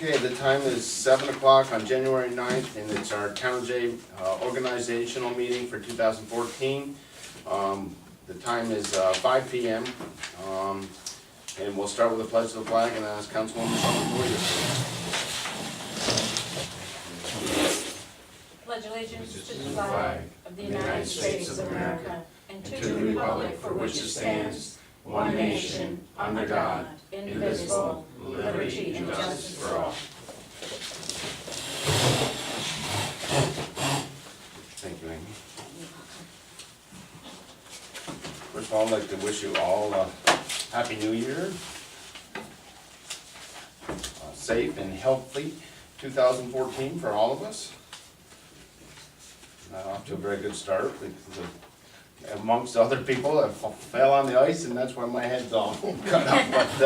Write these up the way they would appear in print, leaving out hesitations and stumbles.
Okay, the time is 7 o'clock on January 9th, and it's our Town J organizational meeting for 2014. The time is 5 p.m. And we'll start with a pledge to the flag and ask Councilwoman Shelton to lead us. Pledge allegiance to the flag of the United States of America and to the republic for which it stands, one nation, under God, indivisible, with liberty and justice for all. Thank you, Amy. First of all, I'd like to wish you all a Happy New Year. Safe and healthy 2014 for all of us. Off to a very good start. Amongst other people, I fell on the ice, and that's why my head's all cut up. But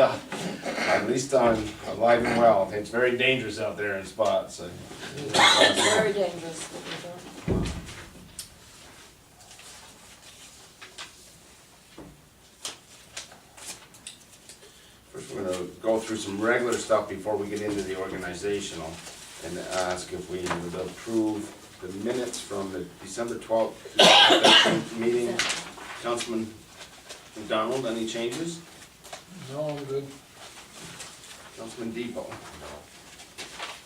at least I'm alive and well. It's very dangerous out there in spots. Very dangerous. First, we're going to go through some regular stuff before we get into the organizational, and ask if we would approve the minutes from the December 12th 2013 meeting. Councilman McDonald, any changes? No, I'm good. Councilman Depot?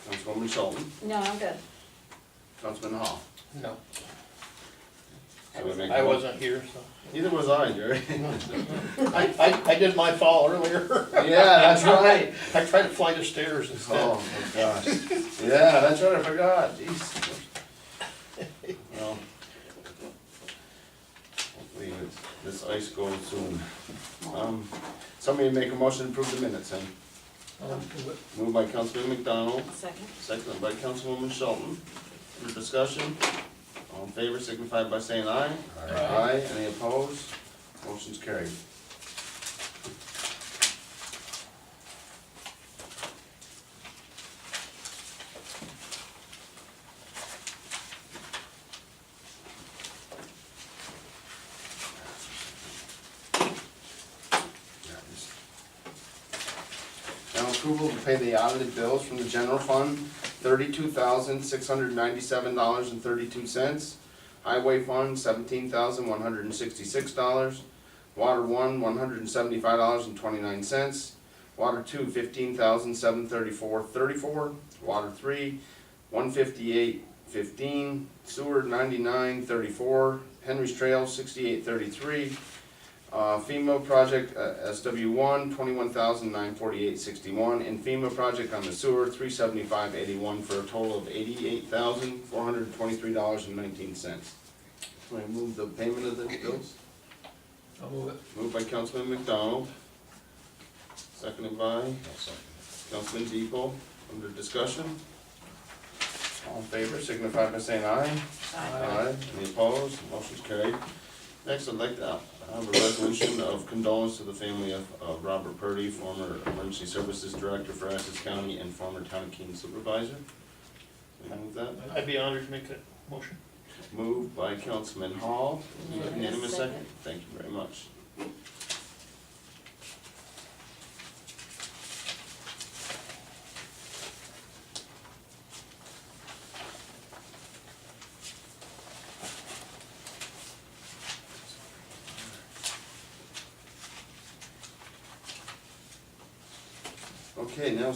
Councilwoman Shelton? No, I'm good. Councilman Hall? No. So we make I a- wasn't here, so. Neither was I, Jerry. I did my fall earlier. Yeah, that's right. I tried to fly the stairs instead. Oh, my gosh. Yeah, that's right, I forgot, jeez. Well, hopefully this ice goes soon. Somebody make a motion to approve the minutes, then. Moved by Councilman McDonald, Second. seconded by Councilwoman Shelton. Under discussion, all in favor signify by saying aye. Aye. Any opposed? Motion's carried. Now approval to pay the audited bills from the general fund, $32,697.32. Highway fund, $17,166. Water one, $175.29. Water two, $15,734.34. Water three, $158.15. Sewer, $99.34. Henry's Trail, $68.33. FEMA project, SW1, $21,948.61, and FEMA project on the sewer, $375.81, for a total of $88,423.19. Can I move the payment of the bills? I'll move it. Moved by Councilman McDonald, seconded by Councilman Depot. Under discussion? All in favor, signify by saying aye. Aye. Any opposed? Motion's carried. Next, I'd like to have a resolution of condolence to the family of Robert Purdy, former Emergency Services Director for Essex County and former Town of Keene Supervisor. Can I move that? I'd be honored to make that motion. Moved by Councilman Hall. Unanimous second? Second. Thank you very much. Okay, now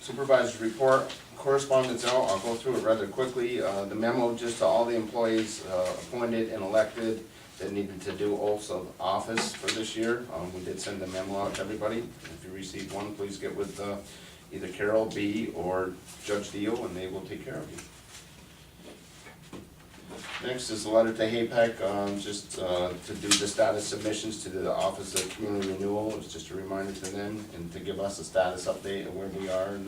supervisor's report, correspondence, I'll go through it rather quickly. The memo just to all the employees appointed and elected that needed to do oaths of office for this year. We did send a memo out to everybody. If you received one, please get with either Carol B. or Judge Deal, and they will take care of you. Next is a letter to HAPEC, just to do the status submissions to the Office of Community Renewal. It's just a reminder to them and to give us a status update of where we are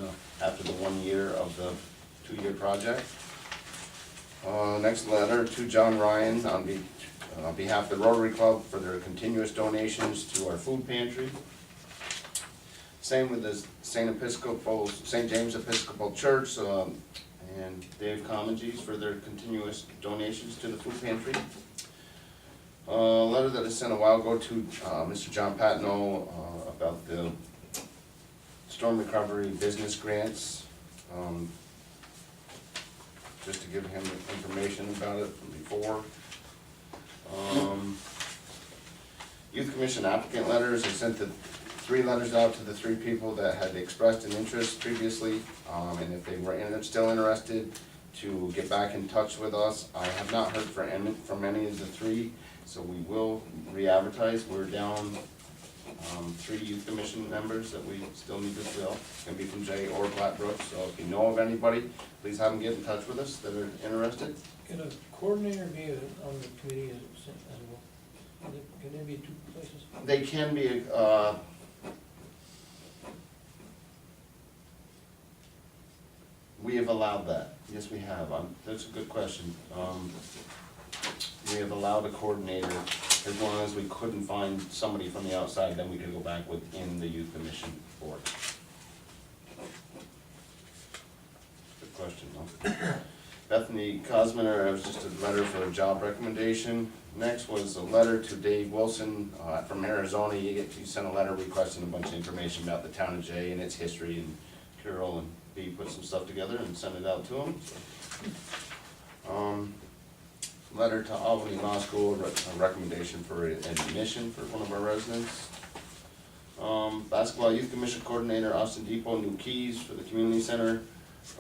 after the 1 year of the 2-year project. Next letter to John Ryan on behalf of the Rotary Club for their continuous donations to our food pantry. Same with the St. James Episcopal Church, and Dave Commongees for their continuous donations to the food pantry. Letter that I sent a while ago to Mr. John Patno about the storm recovery business grants. just to give him information about it from before. Youth Commission applicant letters, I sent the 3 letters out to the 3 people that had expressed an interest previously, and if they were still interested, to get back in touch with us. I have not heard from any of the 3, so we will re-advertise. We're down 3 Youth Commission members that we still need to fill. It's gonna be from Jay or Blackbrook, so if you know of anybody, please have them get in touch with us that are interested. Can a coordinator be on the committee as well? Can there be 2 places? They can be, we have allowed that. Yes, we have. That's a good question. We have allowed a coordinator, as long as we couldn't find somebody from the outside, then we could go back within the Youth Commission board. Good question, though. Bethany Cosminer, it was just a letter for a job recommendation. Next was a letter to Dave Wilson from Arizona. You sent a letter requesting a bunch of information about the town of Jay and its history, and Carol and Bee put some stuff together and sent it out to him. Letter to Albany Law School, a recommendation for admission for one of our residents. Basketball Youth Commission Coordinator, Austin Depot, new keys for the community center.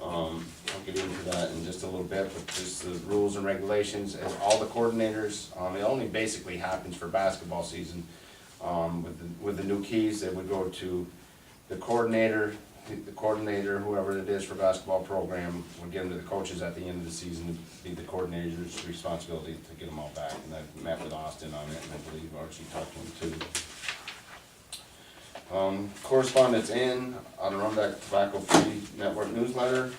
I'll get into that in just a little bit, but just the rules and regulations, as all the coordinators, it only basically happens for basketball season. With the new keys, it would go to the coordinator, whoever it is for basketball program, would give them to the coaches at the end of the season, to be the coordinator's responsibility to get them all back. And I met with Austin on it, and I believe Archie talked to him too. Correspondence in Adirondack Tobacco Free Network newsletter.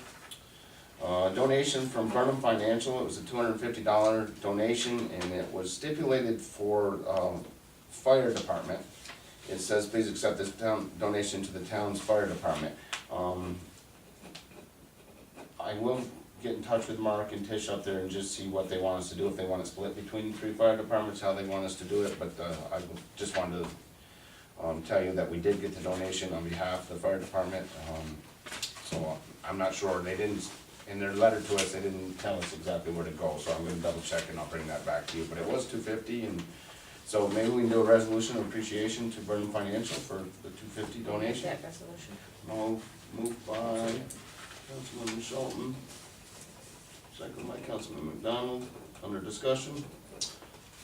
Donation from Burnham Financial. It was a $250 donation, and it was stipulated for fire department. It says, please accept this donation to the town's fire department. I will get in touch with Mark and Tish up there and just see what they want us to do, if they want it split between the 3 fire departments, how they want us to do it, but I just wanted to tell you that we did get the donation on behalf of the fire department. So I'm not sure, they didn't, in their letter to us, they didn't tell us exactly where to go, so I'm gonna double check and I'll bring that back to you, but it was $250, and so maybe we can do a resolution of appreciation to Burnham Financial for the $250 donation. That resolution. No, moved by Councilman Shelton, second by Councilman McDonald. Under discussion,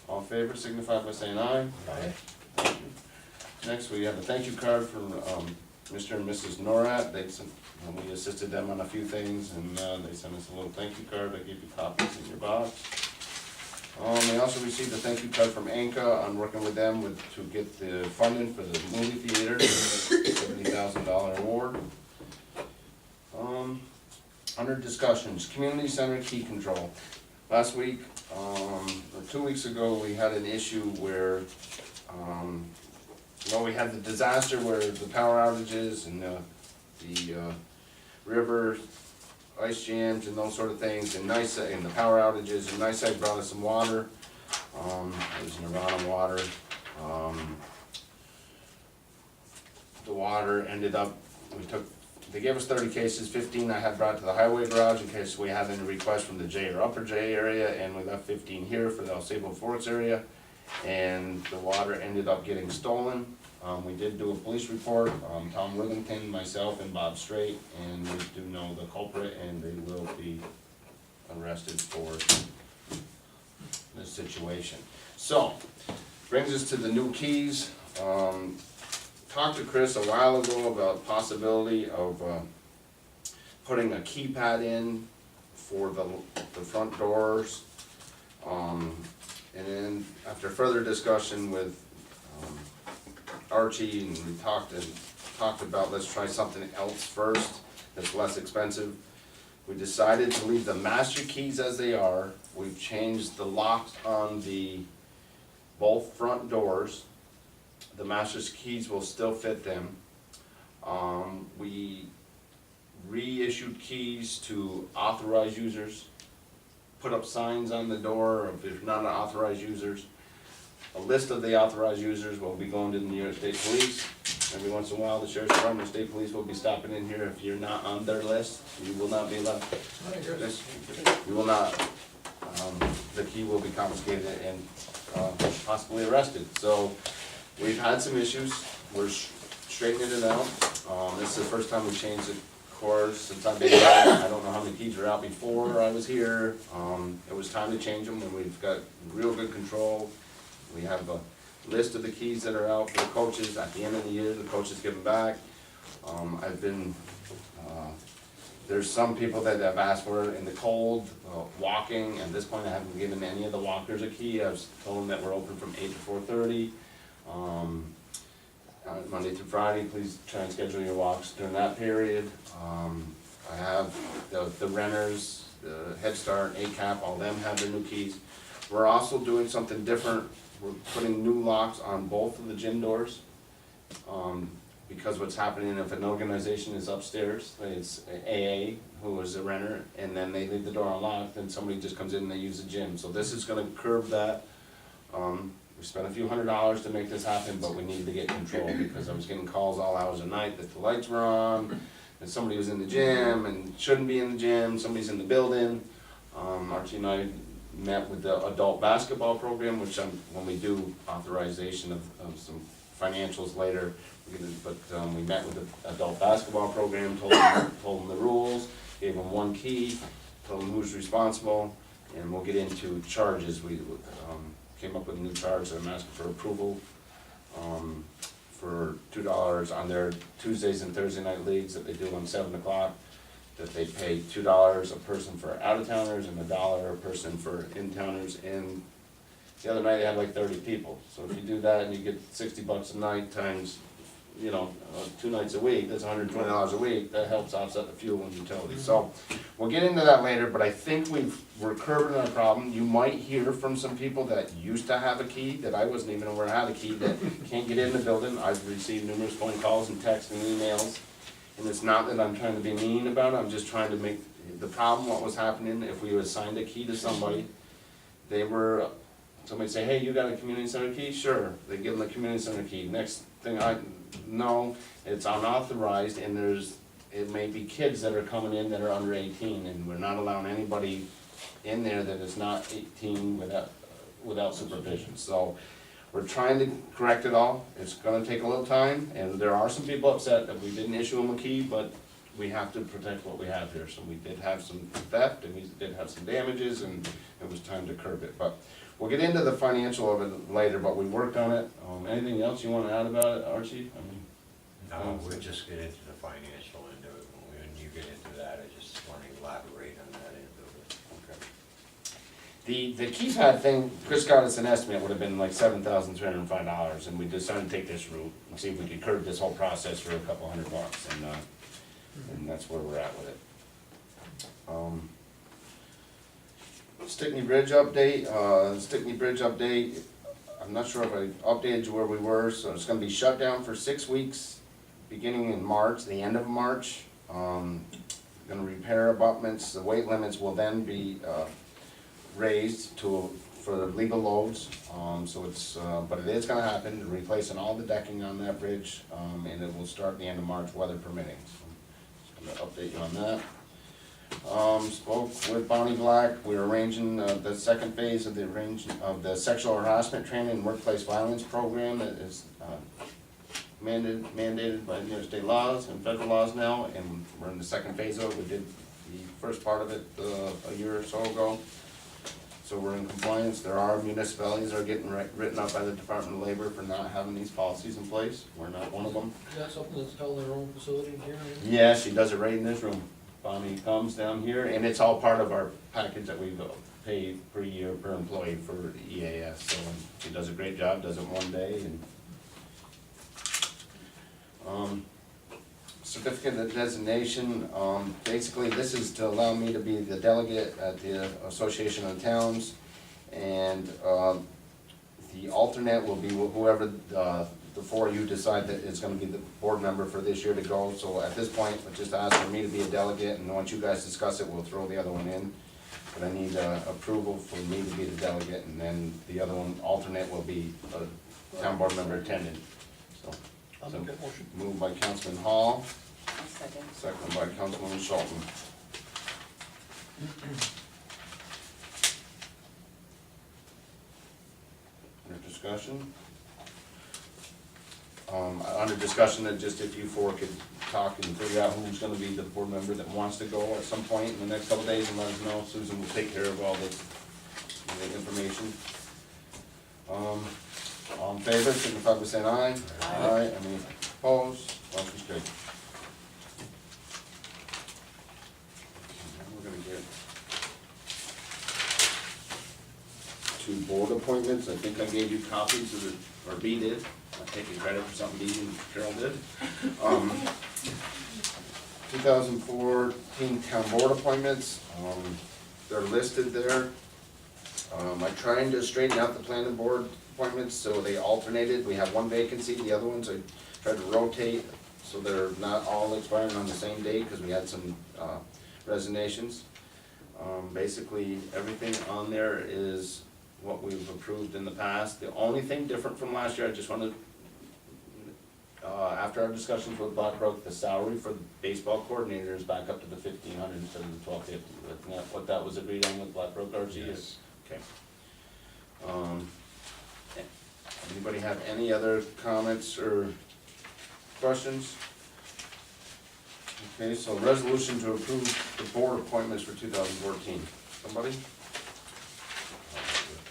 all in favor signify by saying aye. Aye. Thank you. Next, we have a thank you card from Mr. and Mrs. Norat. We assisted them on a few things, and they sent us a little thank you card. I gave you copies in your box. They also received a thank you card from ANCA on working with them to get the funding for the movie theater, $70,000 award. Under discussions, community center key control. Last week, or 2 weeks ago, we had an issue where, we had the disaster where the power outages and the river ice jams and those sort of things, and the power outages, and NICEAG brought us some water. It was Nirvana water. The water ended up, they gave us 30 cases, 15 I had brought to the highway garage in case we had any requests from the J or Upper J area, and we left 15 here for the El Sabo Forks area, and the water ended up getting stolen. We did do a police report, Tom Withington, myself, and Bob Straight, and we do know the culprit, and they will be arrested for this situation. So, brings us to the new keys. Talked to Chris a while ago about possibility of putting a keypad in for the front doors. And then after further discussion with Archie, and we talked about, let's try something else first that's less expensive. We decided to leave the master keys as they are. We've changed the locks on both front doors. The master's keys will still fit them. We reissued keys to authorized users, put up signs on the door of if not authorized users. A list of the authorized users will be going to the New York State Police. every once in a while, the sheriff's department, state police will be stopping in here. If you're not on their list, you will not be allowed. You will not, the key will be confiscated and, possibly arrested. So, we've had some issues, we're straightening it out. This is the first time we changed the cores since I've been here. I don't know how many keys were out before I was here. It was time to change them, and we've got real good control. We have a list of the keys that are out for the coaches. At the end of the year, the coaches give them back. I've been, there's some people that have asked for it in the cold, walking. At this point, I haven't given any of the walkers a key. I've told them that we're open from 8 to 4:30. Monday through Friday, please try and schedule your walks during that period. I have the renters, the Head Start, ACAP, all them have their new keys. We're also doing something different. We're putting new locks on both of the gym doors. Because what's happening, if an organization is upstairs, it's AA, who is a renter, and then they leave the door unlocked, then somebody just comes in and they use the gym. So this is gonna curb that. We spent a few $100s to make this happen, but we needed to get control, because I was getting calls all hours of the night that the lights were on, and somebody was in the gym and shouldn't be in the gym, somebody's in the building. Archie and I met with the adult basketball program, which when we do authorization of some financials later, we met with the adult basketball program, told them the rules, gave them one key, told them who's responsible, and we'll get into charges. We came up with a new charge that I'm asking for approval, for $2 on their Tuesdays and Thursday night leagues that they do on 7 o'clock, that they pay $2 a person for out-of-towners and $1 a person for in-towners. And the other night they had like 30 people. So if you do that and you get $60 a night times, 2 nights a week, that's $120 a week. That helps offset the fuel and utilities. So we'll get into that later, but I think we're curbing our problem. You might hear from some people that used to have a key, that I wasn't even aware had a key, that can't get in the building. I've received numerous phone calls and texts and emails. And it's not that I'm trying to be mean about it, I'm just trying to make the problem. What was happening, if we assigned a key to somebody, somebody say, hey, you got a community center key? Sure, they give them the community center key. Next thing no, it's unauthorized, and it may be kids that are coming in that are under 18, and we're not allowing anybody in there that is not 18 without supervision. So we're trying to correct it all. It's gonna take a little time, and there are some people upset that we didn't issue them a key, but we have to protect what we have here. So we did have some theft, and we did have some damages, and it was time to curb it. But we'll get into the financial of it later, but we worked on it. Anything else you wanna add about it, Archie? No, we'll just get into the financial end of it. When you get into that, I just want to elaborate on that end of it. Okay. The keypad thing, Chris got us an estimate, would have been like $7,305, and we decided to take this route and see if we could curb this whole process for a couple $100, and that's where we're at with it. Stickney Bridge update, I'm not sure if I updated you where we were, so it's gonna be shut down for 6 weeks, beginning in March, the end of March. Gonna repair abutments. The weight limits will then be raised for the legal loads. So it's, but it is gonna happen, replacing all the decking on that bridge, and it will start the end of March, weather permitting. So just gonna update you on that. Spoke with Bonnie Black. We're arranging the second phase of the sexual harassment training and workplace violence program that is mandated by New York state laws and federal laws now, and we're in the second phase of it. We did the first part of it a year or so ago. So we're in compliance. There are municipalities that are getting written up by the Department of Labor for not having these policies in place. We're not one of them. Is that something that's held in their own facility here? Yeah, she does it right in this room. Bonnie comes down here, and it's all part of our package that we pay per year per employee for EAS. So she does a great job, does it one day, and certificate of designation, basically this is to allow me to be the delegate at the Association of Towns, and the alternate will be whoever the four of you decide that is gonna be the board member for this year to go. So at this point, just ask for me to be a delegate, and once you guys discuss it, we'll throw the other one in. But I need approval for me to be the delegate, and then the other one, alternate, will be a town board member attendant, so. I'll make that motion. Moved by Councilman Hall, I'll second. seconded by Councilwoman Shelton. Under discussion? Under discussion, that just if you four could talk and figure out who's gonna be the board member that wants to go at some point in the next couple days, and let us know. Susan will take care of all the information. All in favor, signify by saying aye. Aye. Any opposed? Motion's carried. Now we're gonna get to board appointments. I think I gave you copies of it, or B did. I'm taking credit for something B and Carol did. 2014 town board appointments, they're listed there. I'm trying to straighten out the planning board appointments, so they alternated. We have one vacancy, the other ones I tried to rotate, so they're not all expiring on the same date, because we had some resignations. Basically, everything on there is what we've approved in the past. The only thing different from last year, I just wanted, after our discussions with Blackbrook, the salary for the baseball coordinator is back up to the 1,500 instead of the 1,250. Isn't that what that was agreed on with Blackbrook, RG? Yes. Okay. Anybody have any other comments or questions? Okay, so resolution to approve the board appointments for 2014. Somebody?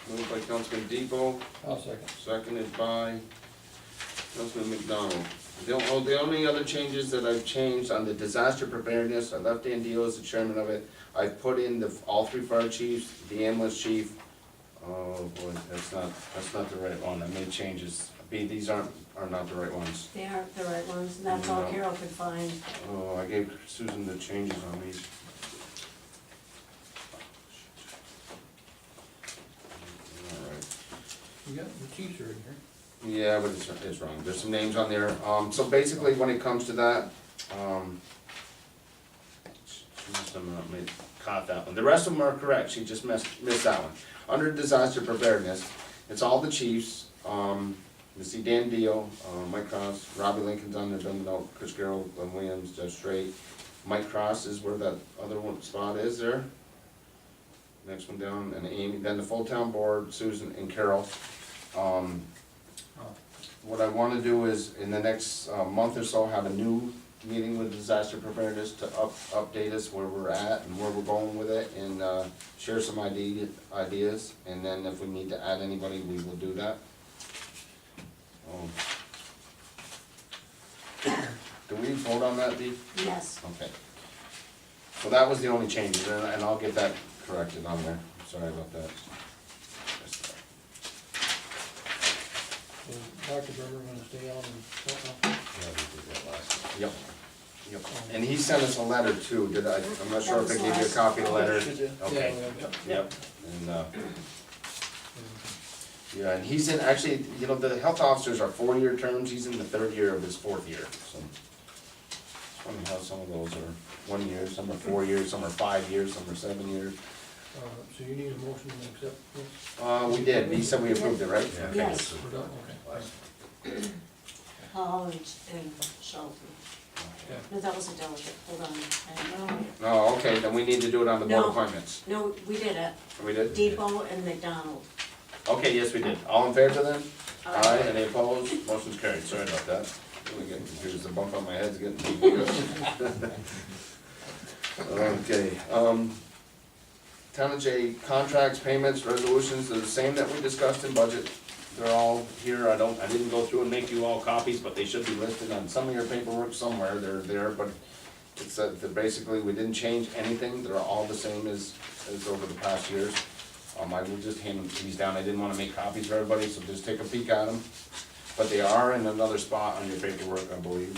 Moved by Councilman Depot, I'll second. seconded by Councilman McDonald. The only other changes that I've changed on the disaster preparedness, I left Dan Dio as the chairman of it. I've put in all three fire chiefs, the ambulance chief. Oh boy, that's not the right one. I made changes. These are not the right ones. They aren't the right ones, and that's all No. Carol could find. Oh, I gave Susan the changes on these. Alright. You got, the chiefs are in here. Yeah, but it's wrong. There's some names on there. So basically, when it comes to that, she must have caught that one. The rest of them are correct. She just missed that one. Under disaster preparedness, it's all the chiefs. You see Dan Dio, Mike Cross, Robbie Lincoln's on there, Bill Minogue, Chris Carroll, Glenn Williams, Jeff Straight. Mike Cross is where that other one spot is there. Next one down, and Amy, then the full town board, Susan and Carol. What I wanna do is, in the next month or so, have a new meeting with disaster preparedness to update us where we're at and where we're going with it, and share some ideas, and then if we need to add anybody, we will do that. Do we vote on that, Dee? Yes, Okay. So that was the only changes, and I'll get that corrected on there. Sorry about that. So Dr. Berger gonna stay on and, Yeah, we did that last time. Yep, yep. And he sent us a letter too, I'm not sure if I gave you a copy of the letter. yeah, Okay, yep. yep, and, yeah, and he's in, actually, you know, the health officers are 4-year terms, he's in the 3rd year of his 4th year, so. It's funny how some of those are 1 year, some are 4 years, some are 5 years, some are 7 years. So you need a motion to accept this? We did, he said we approved it, right? Yeah. Okay. Yes. We're done, okay. Hall and Shelton. Okay. No, that was a delegate, hold on. Oh, okay, then we need to do it on the board No. appointments. No, we did it, We did? Depot and McDonald. Okay, yes, we did. All in favor then? Aye. Aye, any opposed? Motion's carried, sorry about that. Really getting confused, the bump on my head's getting deeper. Okay, Town of Jay contracts, payments, resolutions, they're the same that we discussed in budget. They're all here, I didn't go through and make you all copies, but they should be listed on some of your paperwork somewhere, they're there, but it's that basically, we didn't change anything, they're all the same as over the past years. I will just hand these down, I didn't wanna make copies for everybody, so just take a peek at them. But they are in another spot on your paperwork, I believe.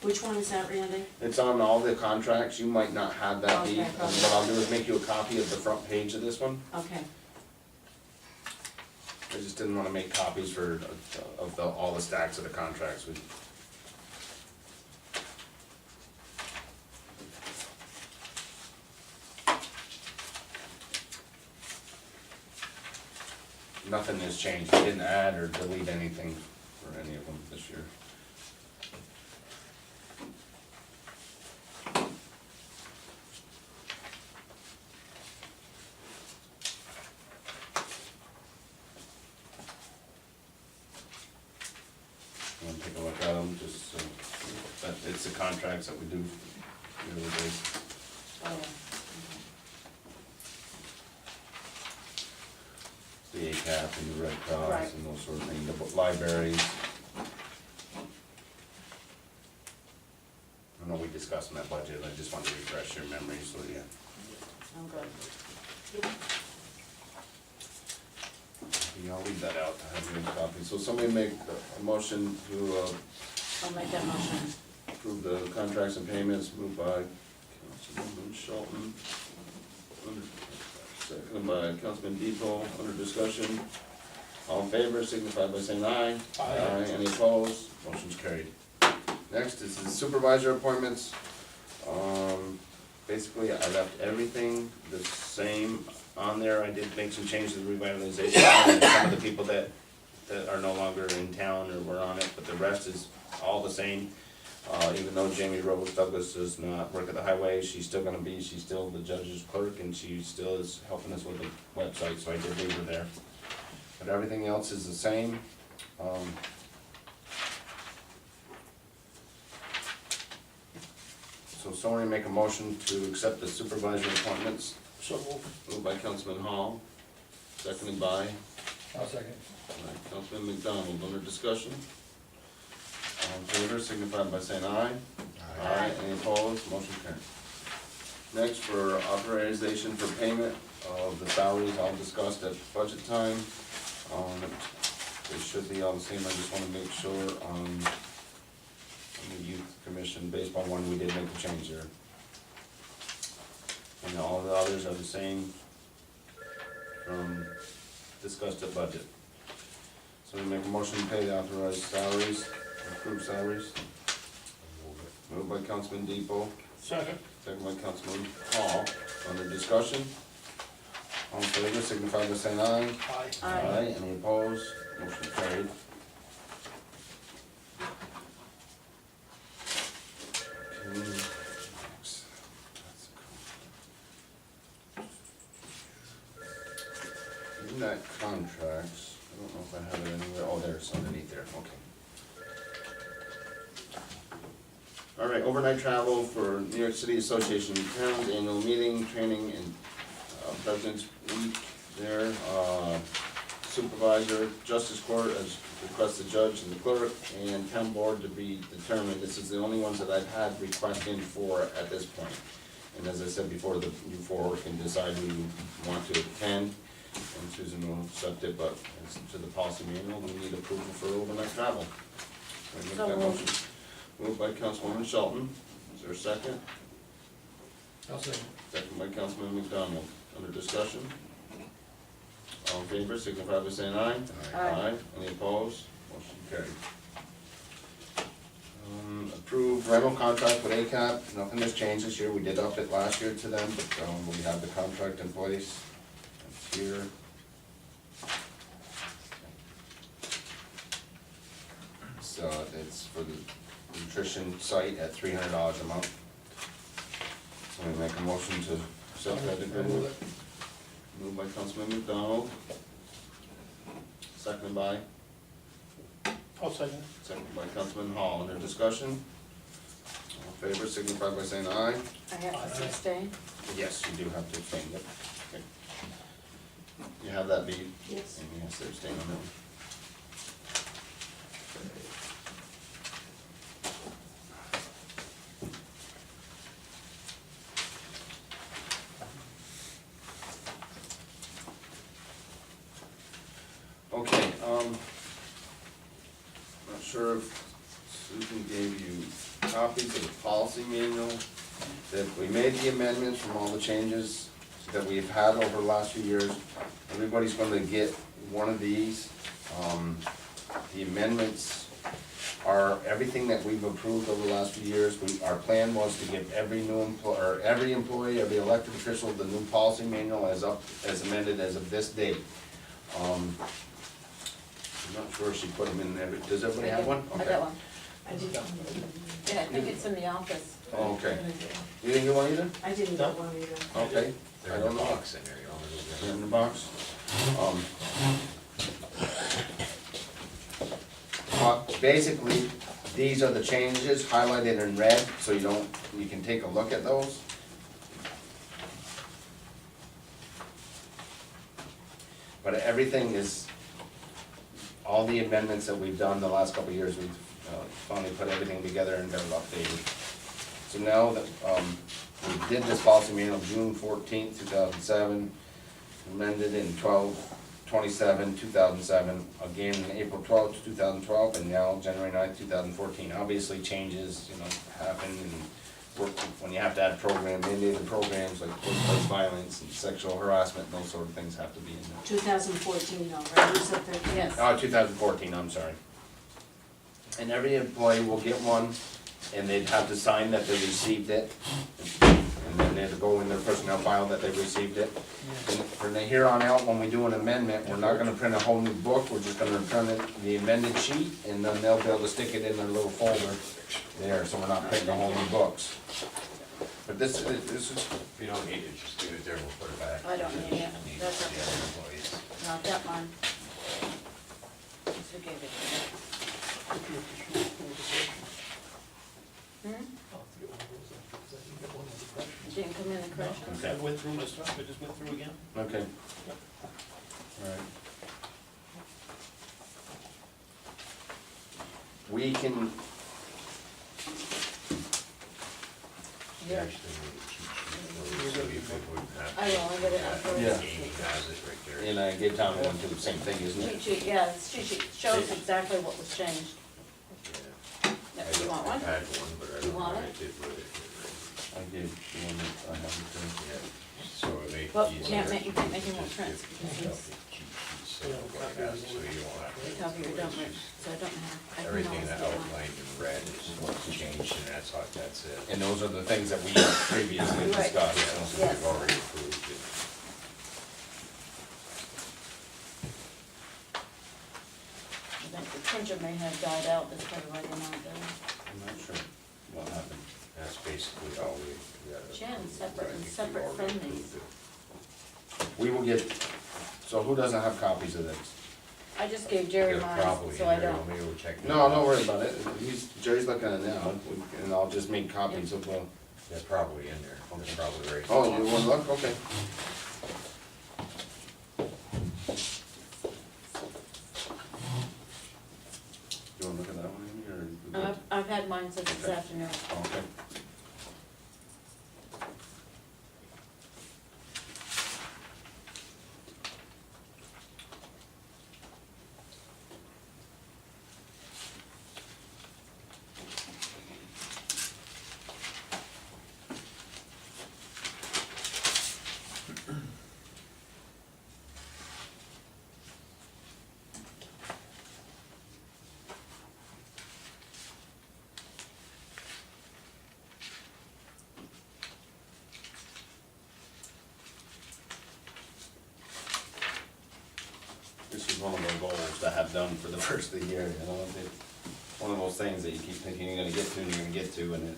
Which one is that, Randy? It's on all the contracts, you might not have that deep. Okay. What I'll do is make you a copy of the front page of this one. Okay, I just didn't wanna make copies for, all the stacks of the contracts. Nothing has changed, we didn't add or delete anything for any of them this year. look at them, just so, that it's the contracts that we do every day. Oh, yeah. The ACAP and the Red Cross Right. and those sort of things, the libraries. I know we discussed in that budget, I just wanted to refresh your memory, so yeah. I'm good. Yeah, I'll leave that out to have your copy. So somebody make a motion to I'll make that motion. approve the contracts and payments, moved by Councilwoman Shelton. Seconded by Councilman Depot, under discussion. All in favor, signify by saying aye. Aye. Any opposed? Motion's carried. Next is the supervisor appointments. Basically, I left everything the same on there. I did make some changes to the revitalization, and some of the people that are no longer in town or were on it, but the rest is all the same. Even though Jamie Rose Douglas does not work at the highway, she's still the judge's clerk, and she still is helping us with the website, so I did leave her there. But everything else is the same. So somebody make a motion to accept the supervisor appointments, So moved. moved by Councilman Hall, seconded by I'll second. Councilman McDonald. Under discussion? All in favor, signify by saying aye. Aye. Any opposed? Motion carried. Next, for authorization for payment of the salaries all discussed at budget time. They should be all the same, I just wanna make sure on the youth commission, baseball one, we did make a change there. And all the others are the same from discussed at budget. So we make a motion to pay the authorized salaries, approved salaries. Moved by Councilman Depot, Second. second by Councilman Hall. Under discussion? All in favor, signify by saying aye. Aye. Aye. Any opposed? Motion carried. Okay, next. In that contracts, I don't know if I have it anywhere, oh, there, it's underneath there, okay. All right, overnight travel for New York City Association of Towns annual meeting, training, and President's Week there. Supervisor, Justice Court, as requested judge and the clerk, and town board to be determined. This is the only ones that I've had request in for at this point. And as I said before, the you four can decide who you want to attend, and Susan will accept it, but as to the policy manual, we need approval for overnight travel. Can I make So that moved. motion? Moved by Councilwoman Shelton. Is there a second? I'll second. Second by Councilman McDonald. Under discussion? All in favor, signify by saying aye. Aye. Any opposed? Motion carried. Approved rental contract with ACAP. Nothing has changed this year. We did up it last year to them, but we have the contract in place. It's here. So it's for the nutrition site at $300 a month. So we make a motion to accept that agreement. Moved by Councilman McDonald. Seconded by, I'll second. seconded by Councilman Hall. Under discussion? All in favor, signify by saying aye. I have to abstain? Yes, you do have to abstain, yep. Okay. You have that beat? Yes. And you have to abstain on that one. Okay, not sure if Susan gave you copies of the policy manual, that we made the amendments from all the changes that we've had over the last few years. Everybody's gonna get one of these. The amendments are everything that we've approved over the last few years. Our plan was to give every every employee, every elected official, the new policy manual as amended as of this date. I'm not sure if she put them in there, but does everybody have one? I Okay. got one. I did. Yeah, I think it's in the office. Oh, okay. You didn't get one either? I didn't get one either. Okay. They're I in don't the know. box in there, you want me to Is go it get in them? the box? Basically, These are the changes highlighted in red, so you can take a look at those. But everything is, all the amendments that we've done the last couple of years, we've finally put everything together and got it updated. So now that, we did this policy manual June 14th, 2007, amended in 12/27/2007, again April 12th, 2012, and now January 9th, 2014. Obviously, changes, happen, and when you have to add mandated programs like workplace violence and sexual harassment, and those sort of things have to be in there. 2014 though, right? You said 13. Yes. 2014, I'm sorry. And every employee will get one, and they'd have to sign that they received it, and then they'd go in their personnel file that they received it. And from here on out, when we do an amendment, we're not gonna print a whole new book, we're just gonna print the amended sheet, and then they'll be able to stick it in their little folder there, so we're not printing a whole new books. But this is, If you don't need it, just leave it there, we'll put it back. I don't need it. Need That's the okay. other employees. Not that one. Just forgive it. Hmm? Didn't come in the correction? I went through the stuff, I just went through again. okay. Alright. We can, You Yeah. actually need a cheat sheet, so you wouldn't have. I will, I got it up for Yeah. Amy has it right there. and I gave Tom one too, the same thing, isn't Cheat it? sheet, yeah, it's cheat sheet, shows exactly what was changed. Yeah. Yep, you want one? I had one, but I You don't know want what I it? did with it. I gave the one that I have it too. Yeah, so it makes it Well, easier. you can't make any more Just prints give because yourself it's- the cheat sheet, so you don't have- so you don't have to. Copy your don't, so I don't have. I can Everything always that get one. outlined in red is what's changed, and that's it. And those are the things that we previously Right. discussed. Yeah, so- so Yes. we've already approved it. I think the printer may have died out, that's probably why they're not there. I'm not sure what happened. That's basically all we got. Jen, separate and separate from these. We will get, so who doesn't have copies of this? I just gave Jerry mine, Probably so in I there, don't. maybe we'll check. it No, out. don't worry about it. Jerry's looking at it now, and I'll just make copies of, They're probably in there, they're probably right. oh, you wanna look? Okay. You wanna look at that one, Amy, or? you good? I've had mine since this Okay. afternoon. Okay. This is one of the goals to have done for the first of the year, it's one of those things that you keep thinking you're gonna get to and you're gonna get to, and it.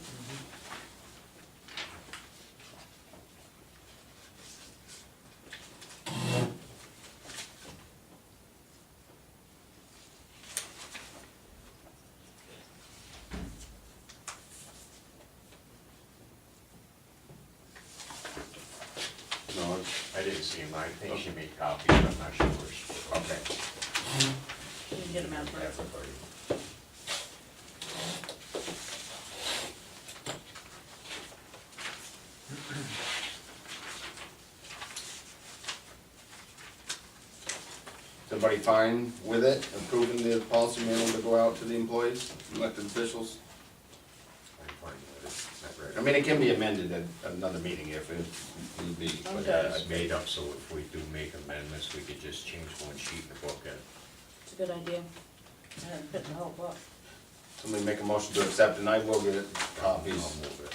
No, I didn't see them, I think she made copies, but I'm not sure where she put them. okay. You can get them out for us. Everybody. Is everybody fine with it, approving the policy manual to go out to the employees, elected officials? I'm fine with it, not I ready. mean, it can be amended at another meeting if it need be, but, Okay. It's made up, so if we do make amendments, we could just change one sheet in the book and It's a good idea. I haven't put the whole book. somebody make a motion to accept, and I will get I'll copies. move it.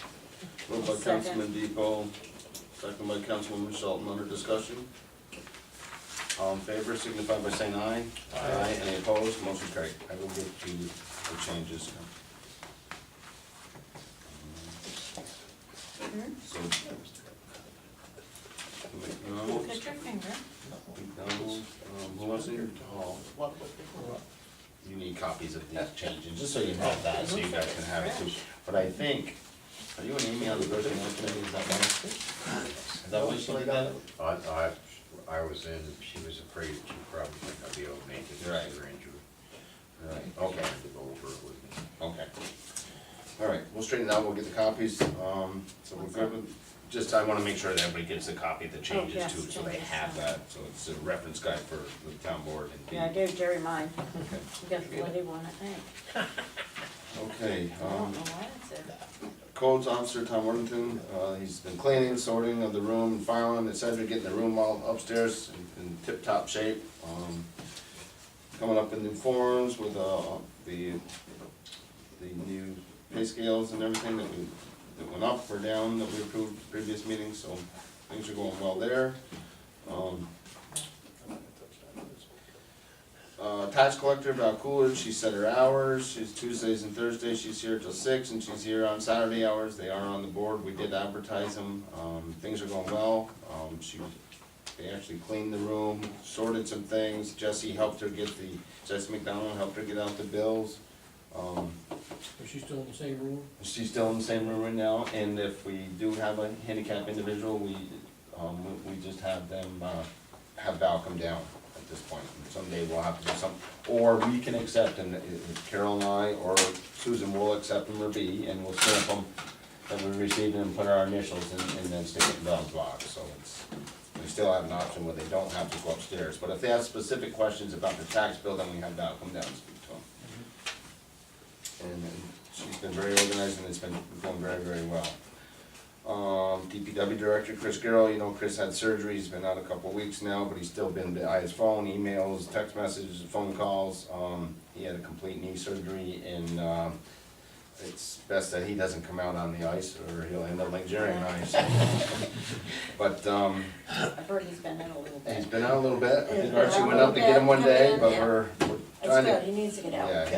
Moved by Second. Councilman Depot, second by Councilwoman Shelton, under discussion. All in favor, signify by saying aye. Aye. Any opposed, motion carried. I will get you the changes. Hmm? So. Look McDonald, at your finger. McDonald, who was it? Hall. What, you need copies of these changes, just so you have that, so you guys can have it too. But I think, are you and Amy on the personnel committee, is that right? Is that what she got? I was in, she was afraid she probably might not be able to make it, Right. because of her injury. Right, She okay, wanted to go over it with me. okay. All right, we'll straighten it out, we'll get the copies, so we're good with, just, I wanna make sure that everybody gets a copy of the changes yes, too, so they changes, have yeah. that, so it's a reference guide for the town board and. Yeah, I gave Jerry mine. Okay. You got the bloody one, I think. Okay, I don't know why it's there. codes officer Tom Worthington, he's been cleaning, sorting of the room, filing, et cetera, getting the room all upstairs in tip-top shape. Coming up with new forms with, the new pay scales and everything that went up or down that we approved previous meetings, so things are going well there. Tax collector Val Coolidge, she set her hours, she's Tuesdays and Thursdays, she's here till 6, and she's here on Saturday hours, they are on the board, we did advertise them, things are going well. They actually cleaned the room, sorted some things, Jesse McDonald helped her get out the bills. Is she still in the same room? She's still in the same room right now, and if we do have a handicapped individual, we just have them, have Val come down at this point. And someday we'll have to do something, or we can accept, and Carol and I, or Susan will accept them or be, and we'll stamp them that we received and put our initials and then stick it in Val's box, so it's, we still have an option where they don't have to go upstairs. But if they have specific questions about the tax bill, then we have Val come down and speak to them. And she's been very organized and it's been going very, very well. DPW Director Chris Garrow, you know, Chris had surgery, he's been out a couple of weeks now, but he's still been by his phone, emails, text messages, phone calls. He had a complete knee surgery, and it's best that he doesn't come out on the ice or he'll end up like Jerry and I. But I've heard he's been in a little he's bit. been out a little bit. I He's think been Archie out a went up to get him one little bit, day, come but in, we're It's trying good, to. he needs to get out. Yeah,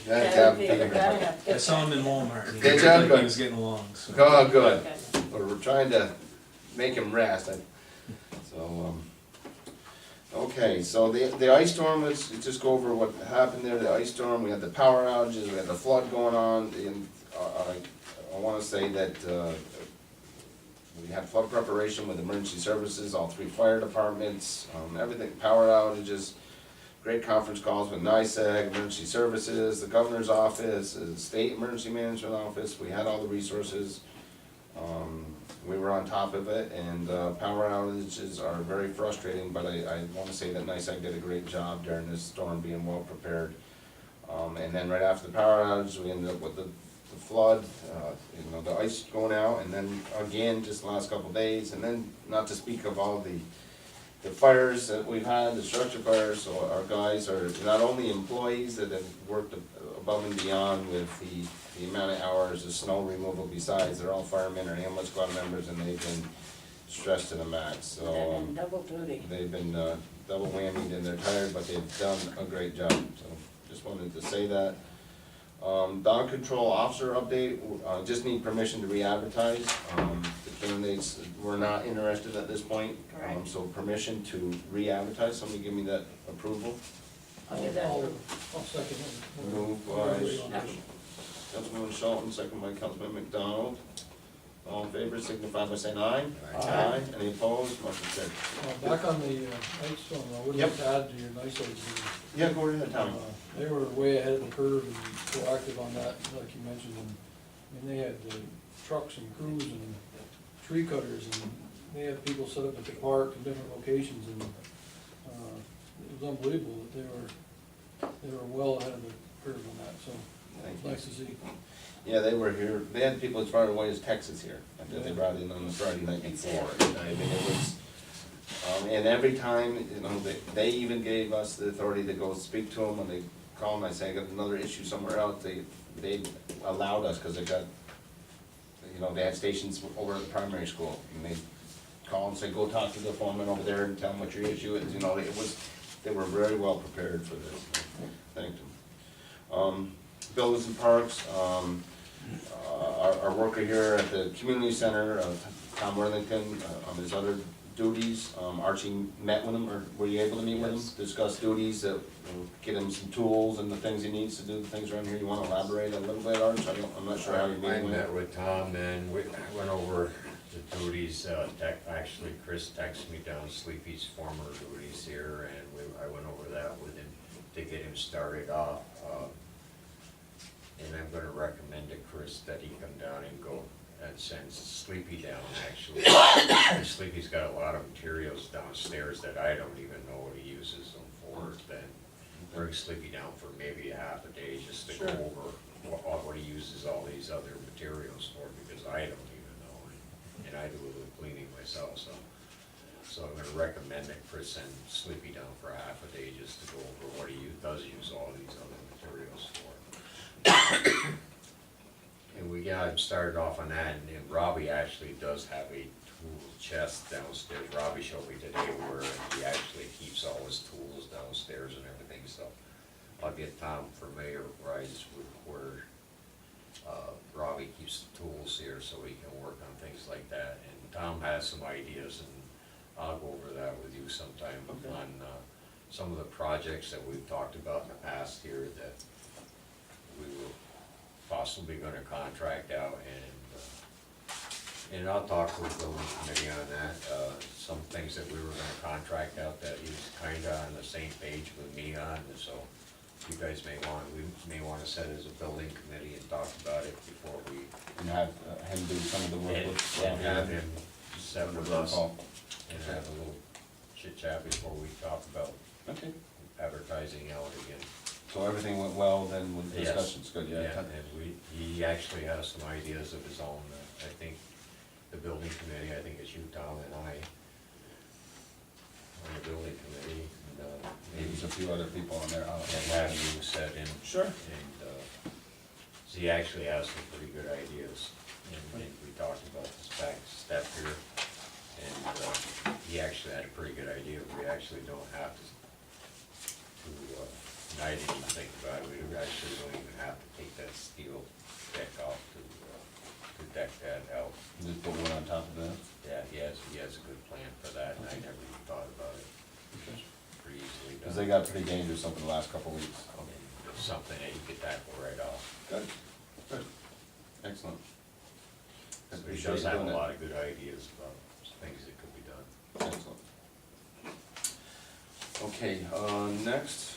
Gotta be, gotta have. I saw him in Walmart. and Good he job, looked like good. He was getting along, so. Oh, good. Okay. We're trying to make him rest, okay, so the ice storm, let's just go over what happened there, the ice storm, we had the power outages, we had the flood going on, and I wanna say that, we had flood preparation with emergency services, all 3 fire departments, everything, power outages, great conference calls with NICEAG, emergency services, the governor's office, the state emergency management office, we had all the resources. We were on top of it, and power outages are very frustrating, but I wanna say that NICEAG did a great job during this storm, being well prepared. And then right after the power outage, we ended up with the flood, you know, the ice going out, and then again, just the last couple of days, and then not to speak of all the fires that we've had, the structure fires, so our guys are not only employees that have worked above and beyond with the amount of hours of snow removal besides, they're all firemen or ambulance squad members, and they've been stressed to the max, so. They've been double duty. They've been double whammied and they're tired, but they've done a great job, so just wanted to say that. Dog control officer update, just need permission to re-advertise. The candidates were not interested at this point, Correct. so permission to re-advertise, somebody give me that approval. I'll give that I'll through. second it. Moved by Councilman Shelton, second by Councilman McDonald. All in favor, signify by saying aye. Aye. Any opposed, motion carried. Back on the ice storm, I would like to add to your nice idea. Yeah, go ahead, Tommy. They were way ahead of the curve and proactive on that, like you mentioned, and, I mean, they had trucks and crews and tree cutters, and they had people set up at the park in different locations, and, it was unbelievable that they were well ahead of the curve on that, so, it's nice to see. Yeah, they were here, they had people as far away as Texas here, after they brought in on the Friday night before. I mean, it was, and every time, you know, they even gave us the authority to go speak to them when they call them. I say, I got another issue somewhere else, they allowed us, cause they got, you know, they had stations over at the primary school, and they call and say, go talk to the foreman over there and tell them what your issue is, you know, they were very well prepared for this. Thanked them. Buildings and parks, our worker here at the community center, Tom Worthington, on his other duties. Archie met with him, or were you able to meet with him? Yes. Discuss duties, get him some tools and the things he needs to do, the things around here. You wanna elaborate a little bit, Arch? I'm not sure how you're I meeting with met him. with Tom and I went over the duties, actually Chris texted me down Sleepy's former duties here, and I went over that with him to get him started off. And I'm gonna recommend to Chris that he come down and go and send Sleepy down, actually. And Sleepy's got a lot of materials downstairs that I don't even know what he uses them for. Then bring Sleepy down for maybe a half a day just to go Sure. over what he uses all these other materials for, because I don't even know. And I do a little cleaning myself, so I'm gonna recommend that Chris send Sleepy down for a half a day just to go over what he does use all these other materials for. And we got him started off on that, and then Robbie actually does have a tool chest downstairs. Robbie showed me today where he actually keeps all his tools downstairs and everything, so I'll get Tom familiarized with where Robbie keeps the tools here so he can work on things like that. And Tom has some ideas, and I'll go over that with you sometime Okay. on some of the projects that we've talked about in the past here that we were possibly gonna contract out, and I'll talk to the building committee on that. Some things that we were gonna contract out that he's kinda on the same page with me on, and so you guys we may wanna set as a building committee and talk about it before we, And have him do some of the work with. and have him set with us Paul. and have a little chit chat before we talk about Okay, advertising out again. so everything went well then with Yes. discussions, good, yeah. And he actually has some ideas of his own. I think the building committee, I think it's you, Tom, and I on the building committee, and Maybe maybe there's a few other people on there. and have you set in. Sure. And, so he actually has some pretty good ideas, and we talked about this back step here, and, he actually had a pretty good idea. We actually don't have to, and I didn't even think about it, we actually don't even have to take that steel deck off to deck that out. Just put one on top of that. Yeah, he has a good plan for that, and I never even thought about it. It's pretty easily done. Cause they got pretty dangerous over the last couple of weeks. And it's something that you could tackle right off. Good, good, excellent. So he Appreciate does you have a doing it. lot of good ideas about things that could be done. Excellent. Okay, next,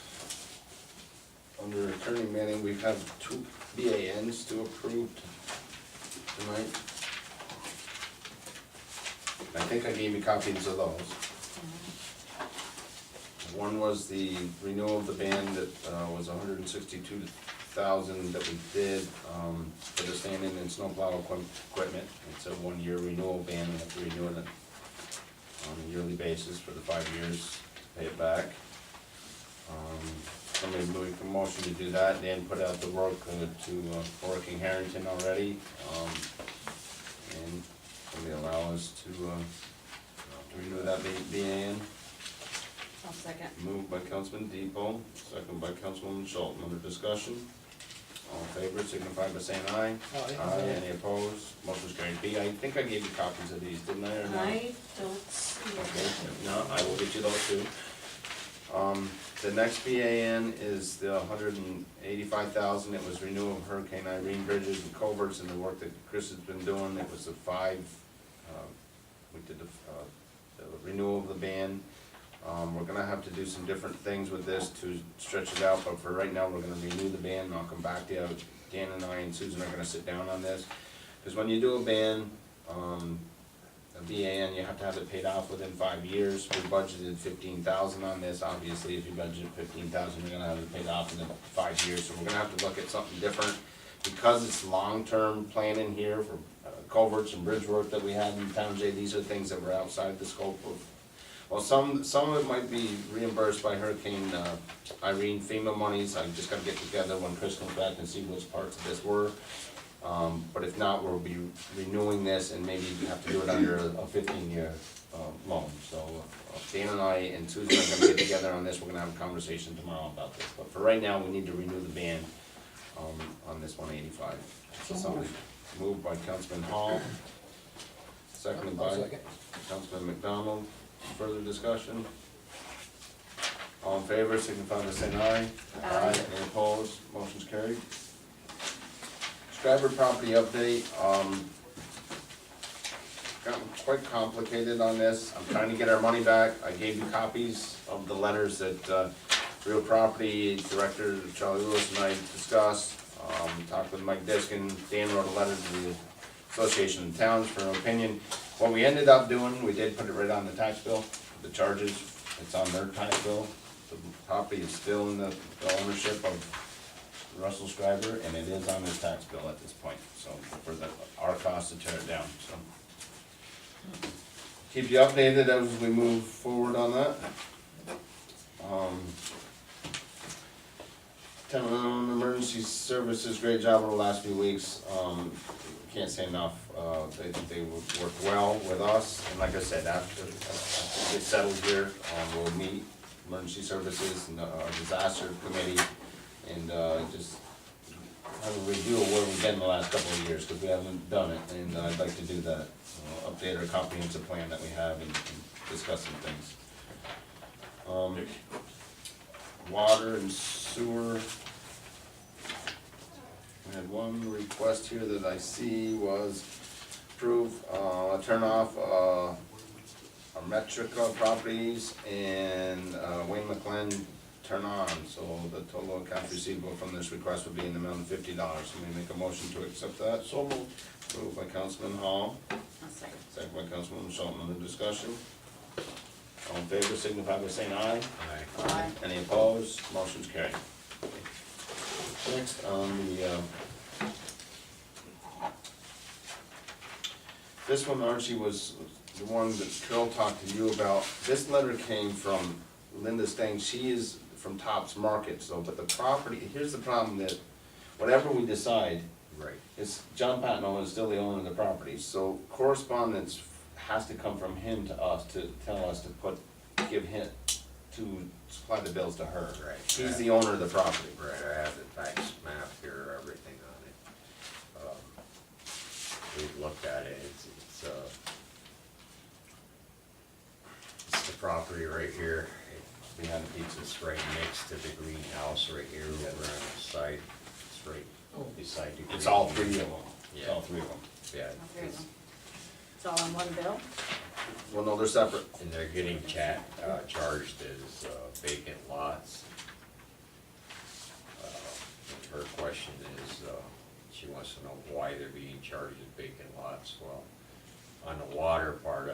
under Attorney Manning, we have 2 BANs to approve tonight. I think I gave you copies of those. One was the renewal of the ban that was $162,000 that we did for the standing and snowplow equipment. It's a 1-year renewal ban, we have to renew it on a yearly basis for the 5 years to pay it back. Somebody moving for motion to do that, Dan put out the work to Working Harrington already. And somebody allow us to renew that BAN. I'll second. Moved by Councilman Depot, second by Councilwoman Schultz. Under discussion, all in favor, signify by saying aye. Aye. Any opposed? Motion's carried. B, I think I gave you copies of these, didn't I, or not? I don't see Okay, it. if not, I will get you those too. The next BAN is the $185,000, it was renewal of Hurricane Irene bridges and culverts and the work that Chris has been doing. It was the 5, we did the renewal of the ban. We're gonna have to do some different things with this to stretch it out, but for right now, we're gonna renew the ban, and I'll come back to you. Dan and I and Susan are gonna sit down on this. Because when you do a ban, a BAN, you have to have it paid off within 5 years. We budgeted $15,000 on this. Obviously, if you budget $15,000, you're gonna have it paid off within 5 years. So we're gonna have to look at something different. Because it's long-term planning here for culverts and bridge work that we had in town, Jay, these are things that were outside the scope of, well, some of it might be reimbursed by Hurricane Irene FEMA monies. I just gotta get together when Chris comes back and see which parts of this were. But if not, we'll be renewing this and maybe we have to do it under a 15-year loan. So Dan and I and Susan are gonna get together on this. We're gonna have a conversation tomorrow about this. But for right now, we need to renew the ban on this 185. So somebody moved by Councilman Hall, seconded I'll by second. Councilman McDonald. Further discussion? All in favor, signify by saying aye. Aye. Any opposed? Motion's carried. Scriber property update, gotten quite complicated on this. I'm trying to get our money back. I gave you copies of the letters that, Real Property Director Charlie Lewis and I discussed. Talked with Mike Diskin. Dan wrote a letter to the Association of Towns for an opinion. What we ended up doing, we did put it right on the tax bill, the charges, it's on their tax bill. The property is still in the ownership of Russell Scriber, and it is on his tax bill at this point, so for our cost to tear it down, so. Keep you updated as we move forward on that. Town Emergency Services, great job over the last few weeks, can't say enough, they worked well with us, and like I said, after we get settled here, we'll meet Emergency Services and our disaster committee, and, just have a review of where we've been the last couple of years, cause we haven't done it, and I'd like to do that. Update our comprehensive plan that we have and discuss some things. Water and sewer. We had one request here that I see was approve, turn off, our Metrica properties and, Wayne McLean turn on, so the total accounts receivable from this request would be in the amount of $50. Can we make a motion to accept that? So moved. Moved by Councilman Hall, I'll second. second by Councilman Shelton, under discussion. All in favor, signify by saying aye. Aye. Aye. Any opposed? Motion's carried. Next, on the, this one, Archie, was the one that Carol talked to you about. This letter came from Linda Stang, she is from Tops Market, so, but the property, here's the problem, that whatever we decide, Right. it's, John Patno is still the owner of the property, so correspondence has to come from him to us to tell us to give him, to supply the bills to her. Right. He's the owner of the property. Right, I have the tax map here, everything on it. We've looked at it, it's the property right here. Behind the pizza. It's right next to the greenhouse right here, over on the side, it's right beside the greenhouse. It's all three of them, it's Yeah. all three of them. Yeah, All three of them. It's all on one bill? Well, no, they're separate. and they're getting charged as vacant lots. And her question is, she wants to know why they're being charged as vacant lots. Well, on the water part,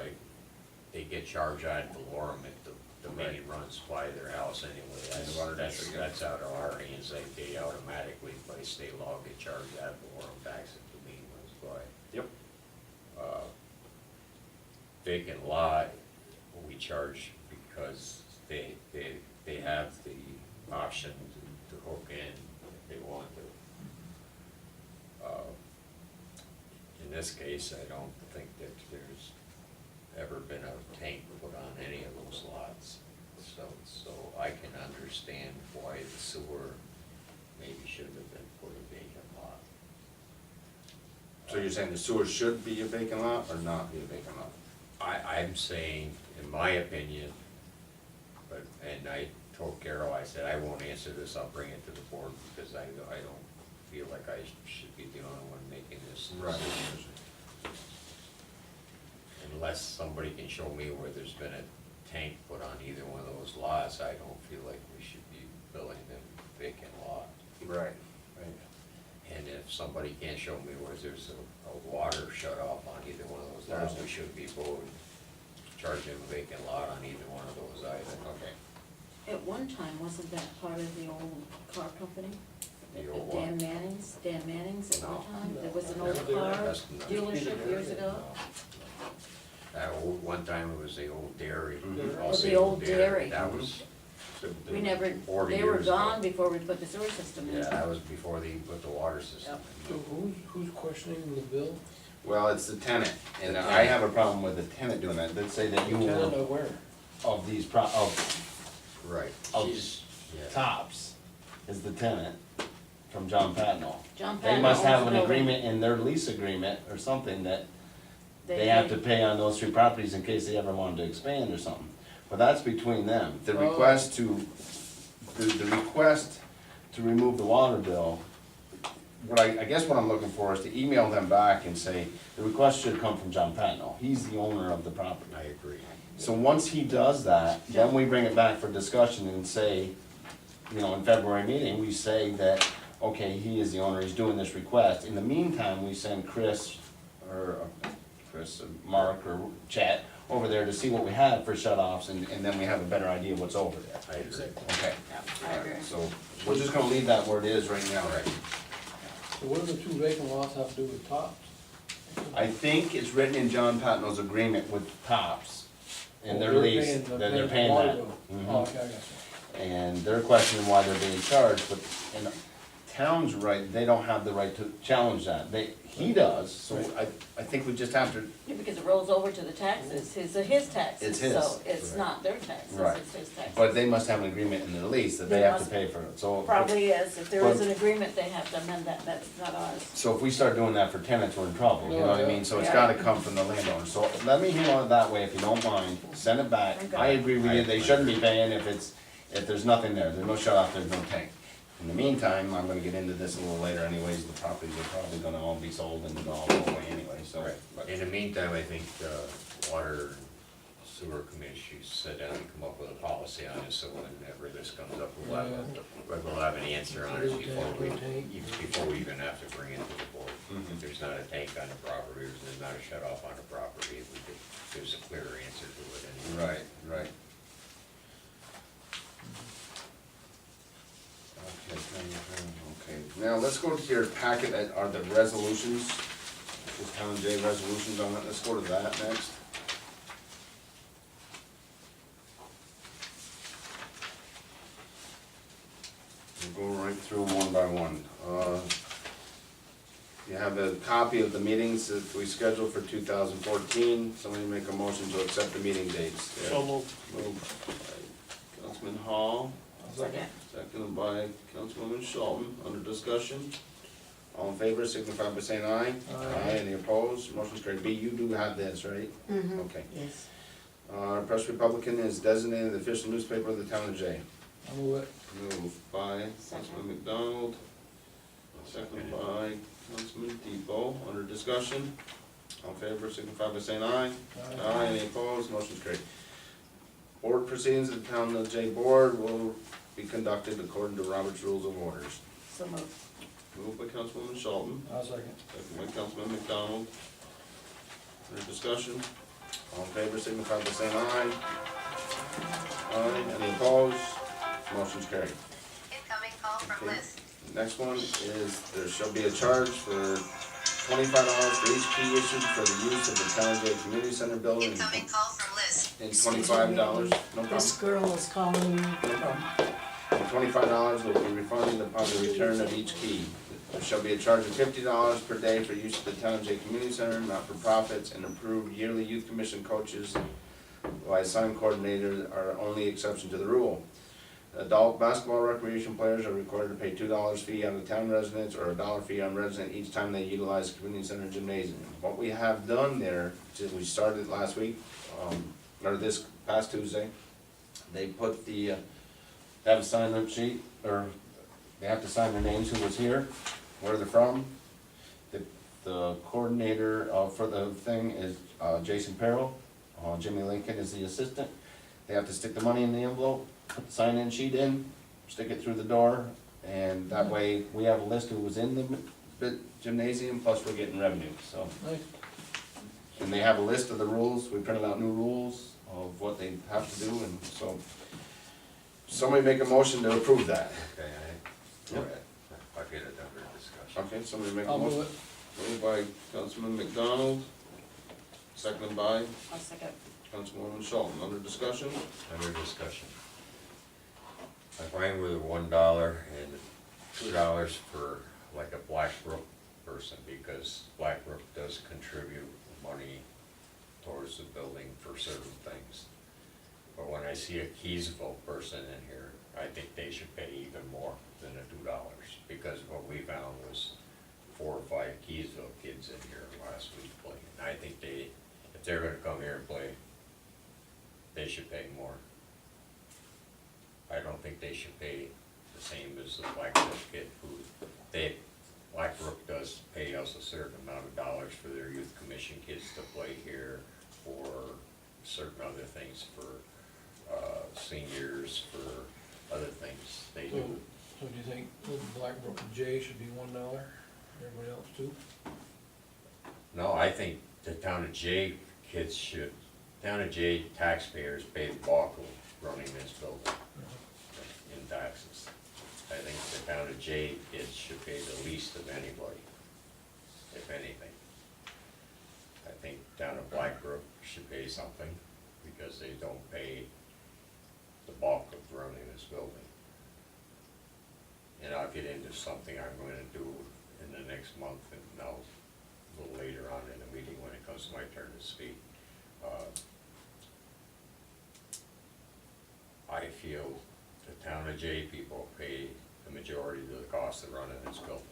they get charged ad valorem if the main runs by their house anyway. And the water district, yeah. That's out of our hands, they automatically by state law get charged ad valorem tax if the main runs by. Yep. Vacant lot, we charge because they have the option to hook in if they want to. In this case, I don't think that there's ever been a tank put on any of those lots. So I can understand why the sewer maybe should have been put a vacant lot. So you're saying the sewer should be a vacant lot or not be a vacant lot? I'm saying, in my opinion, and I told Carol, I said, I won't answer this, I'll bring it to the board, because I don't feel like I should be the only one making this decision. Unless somebody can show me where there's been a tank put on either one of those lots, I don't feel like we should be billing them vacant lot. Right. And if somebody can't show me where there's a water shut off on either one of those lots, we should be charging a vacant lot on either one of those either. Okay. At one time, wasn't that part of the old car company? The old what? Dan Manning's at No. one time? There was an No, old car that's not- dealership years ago? One time it was the old dairy. Mhm. I'll Oh, say the old dairy. That was, We never, 40 they were years ago. gone before we put the sewer system in. yeah, that was before they put the water system So in. who's questioning the bill? Well, it's the tenant, and The I tenant. have a problem with the tenant doing that. Let's say that you Tenant were of where? of these of Right. Oh, She's- yeah. Tops is the tenant from John Patno. John They Patton must owns have the an building. agreement in their lease agreement or something that they have to pay on those 3 properties in case they ever wanted to expand or something. But that's between them. The Oh. request to, the request to remove the water bill, what I guess what I'm looking for is to email them back and say, the request should come from John Patno. He's the owner of the property. I agree. So once he does that, then we bring it back for discussion and say, you know, in February meeting, we say that, okay, he is the owner, he's doing this request. In the meantime, we send Chris, or Mark, or Chet over there to see what we have for shut-offs, and then we have a better idea what's over there. I agree. Okay. I agree. So, we're just gonna leave that where it is right now. So what do the 2 vacant lots have to do with Tops? I think it's written in John Patno's agreement with Tops, in Oh, their they're lease, paying- that they're they're paying paying the water that. bill. Mhm. Oh, okay, I got you. And they're questioning why they're being charged, but, and town's right, they don't have the right to challenge that. He does, so I think we just have to, Yeah, because it rolls over to the taxes, his taxes. It's his. So it's Right. not their taxes, Right. it's his taxes. but they must have an agreement in their lease that they They have to must- pay for it, so. Probably is, if there is but- an agreement, they have to amend that, that's not ours. So if we start doing that for tenants, we're in trouble, you know what I mean? So it's Yeah. gotta come from the landowner. So let me handle it that way, if you don't mind, send it back. Okay. I agree with you, they shouldn't be paying if there's nothing there, there's no shut off, there's no tank. In the meantime, I'm gonna get into this a little later anyways, the properties are probably gonna all be sold and it'll all go away anyway, so. Right. but- In the meantime, I think Water and Sewer Committee should sit down and come up with a policy on this, so whenever this comes up, we'll have an answer on it before we even have to bring it to the board. Mhm. If there's not a tank on the property, or there's not a shut off on the property, there's a clearer answer to it anyway. Right, right. Okay, now let's go to your packet that are the resolutions, this Town J resolutions on it, let's go to that next. We'll go right through them one by one. You have a copy of the meetings that we scheduled for 2014, somebody make a motion to accept the meeting dates. So moved. Moved by Councilman Hall, Second. seconded by Councilwoman Shelton, under discussion. All in favor, signify by saying aye. Aye. Any opposed? Motion's carried. B, you do have this, right? Mm-hmm. Okay. Yes. Press Republican is designated the official newspaper of the town of Jay. I'll move it. Moved by Councilman McDonald, seconded by Councilman Depot, under discussion. All in favor, signify by saying aye. Aye, any opposed? Motion's carried. Board proceedings of the town of Jay Board will be conducted according to Robert's Rules of Orders. So moved. Moved by Councilwoman Shelton, I'll second. second by Councilman McDonald. Under discussion. All in favor, signify by saying aye. Aye, any opposed? Motion's carried. Incoming call from Okay. Liz. Next one is there shall be a charge for $25 for each key issued for the use of the Town of Jay Community Center building. Incoming call from Liz. And $25, no This problem. girl is calling me No problem. And $25 will be refunded upon the return of each key. There shall be a charge of $50 per day for use of the Town of Jay Community Center, not for profits, and approved yearly youth commission coaches by assigned coordinator are only exception to the rule. Adult basketball recreation players are required to pay $2 fee on the town residents or $1 fee on resident each time they utilize the community center gymnasium. What we have done there, we started last week, or this past Tuesday, they put the, they have a sign-up sheet, or they have to sign their names, who was here, where they're from. The coordinator for the thing is Jason Perro, Jimmy Lincoln is the assistant. They have to stick the money in the envelope, put the sign-in sheet in, stick it through the door, and that way we have a list who was in the gymnasium, plus we're getting revenue, so. Nice. And they have a list of the rules, we printed out new rules of what they have to do, and so. Somebody make a motion to approve that. Okay, Yep. I'll get it under discussion. Okay, somebody make a I'll move motion. it. Moved by Councilman McDonald, seconded by I'll second. Councilwoman Shelton, under discussion. Under discussion. I'm fine with $1 and $2 for like a Blackbrook person, because Blackbrook does contribute money towards the building for certain things. But when I see a Keysville person in here, I think they should pay even more than the $2, because what we found was 4 or 5 Keysville kids in here last week playing. I think if they're gonna come here and play, they should pay more. I don't think they should pay the same as the Blackbrook kid who, Blackbrook does pay us a certain amount of dollars for their youth commission kids to play here, for certain other things, for, seniors, for other things they So, do. so do you think Little Blackbrook and J should be $1, everybody else two? No, I think the town of Jay kids should, town of Jay taxpayers pay the bulk of running this building in taxes. I think the town of Jay kids should pay the least of anybody, if anything. I think town of Blackbrook should pay something, because they don't pay the bulk of running this building. And I'll get into something I'm gonna do in the next month, and I'll, a little later on in the meeting when it comes to my turn to speak. I feel the town of Jay people pay the majority of the cost of running this building.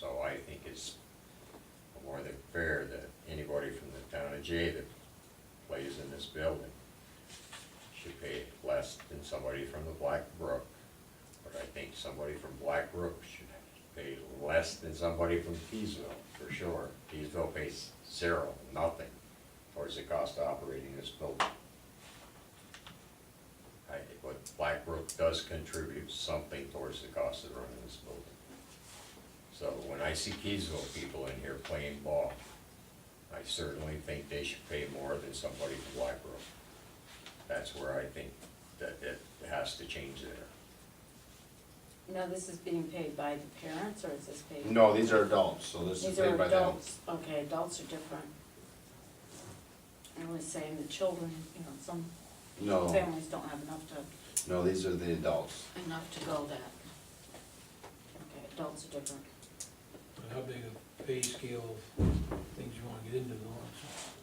So I think it's more than fair that anybody from the town of Jay that plays in this building should pay less than somebody from the Blackbrook. But I think somebody from Blackbrook should pay less than somebody from Keysville, for sure. Keysville pays zero, nothing, towards the cost of operating this building. But Blackbrook does contribute something towards the cost of running this building. So when I see Keysville people in here playing ball, I certainly think they should pay more than somebody from Blackbrook. That's where I think that it has to change there. Now, this is being paid by the parents, or is this paid? No, these are adults, so this is These are paid by them. adults, okay, adults are different. I was saying the children, you know, some No, families don't have enough these are the adults. to go that. Okay, adults are different. How big a pay scale of things you wanna get into though?